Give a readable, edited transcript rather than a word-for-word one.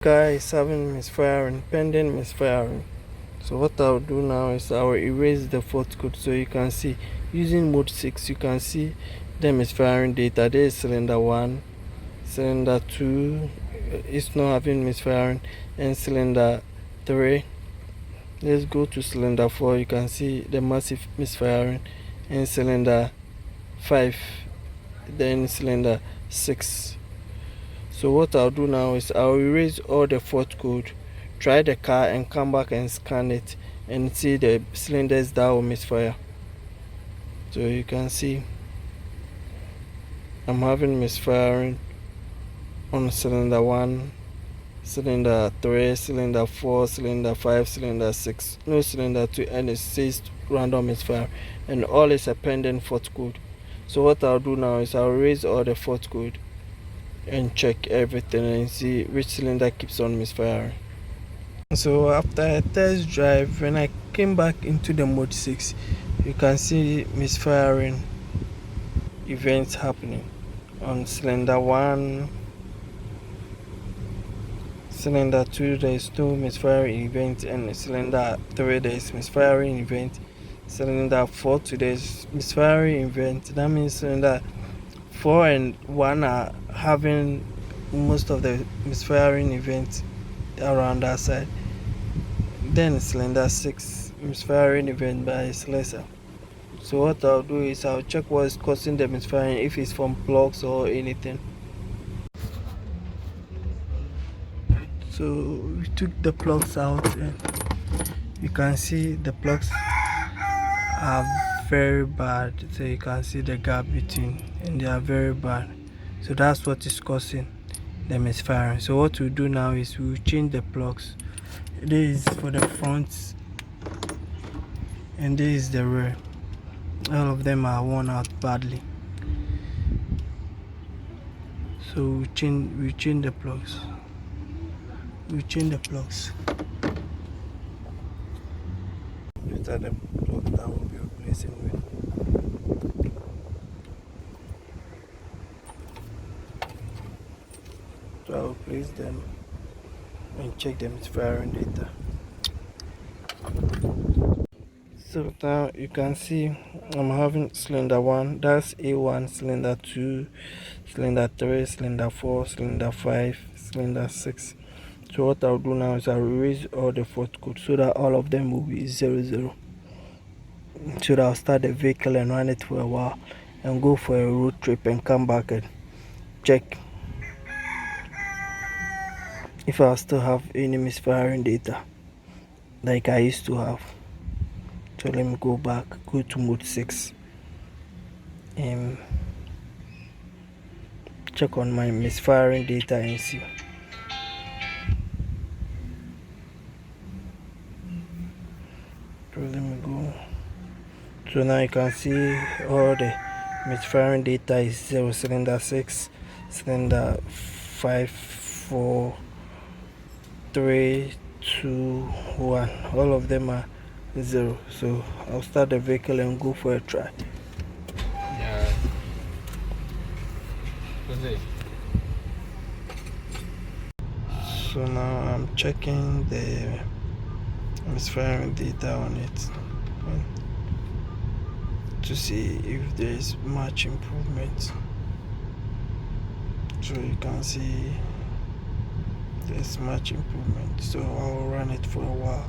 Guy is having misfiring, pending misfiring. So what I'll do now is I'll erase the fault code so you can see. Using mode 6 you can see the misfiring data. There is cylinder 1, cylinder 2 is not having misfiring, and cylinder 3. Let's go to cylinder 4. You can see the massive misfiring, and cylinder 5, then cylinder 6. So what I'll do now is I'll erase all the fault code, try the car and come back and scan it and see the cylinders that will misfire. So you can see I'm having misfiring on cylinder 1, cylinder 3, cylinder 4, cylinder 5, cylinder 6, no cylinder 2, and it says random misfire, and all is a pending fault code. So what I'll do now is I'll erase all the fault code and check everything and see which cylinder keeps on misfiring. So after a test drive, when I came back into the mode 6, you can see misfiring events happening on cylinder 1, cylinder 2 there is no misfiring event, and cylinder 3 there is misfiring event, cylinder 4 there is misfiring event. That means cylinder 4 and 1 are having most of the misfiring events around that side. Then cylinder 6 misfiring event by is lesser. So what I'll do is I'll check what is causing the misfiring, if it's from plugs or anything. So we took the plugs out and you can see the plugs are very bad. So you can see the gap between, and they are very bad. So that's what is causing the misfiring. So what we'll do now is we'll change the plugs. This is for the front and this is the rear. All of them are worn out badly. So we change the plugs. These are the plugs that we'll be replacing with. So I'll place them and check the misfiring data. So now you can see I'm having cylinder 1, that's A1, cylinder 2, cylinder 3, cylinder 4, cylinder 5, cylinder 6. So what I'll do now is I'll erase all the fault code so that all of them will be 00. So that I'll start the vehicle and run it for a while and go for a road trip and come back and check if I still have any misfiring data like I used to have. So let me go back, go to mode 6 and check on my misfiring data and see. So let me go. So now you can see all the misfiring data is 0, cylinder 6, cylinder 5, 4, 3, 2, 1. All of them are 0. So I'll start the vehicle and go for a try. Yeah. So now I'm checking the misfiring data on it to see if there is much improvement. So you can see there's much improvement. So I'll run it for a while.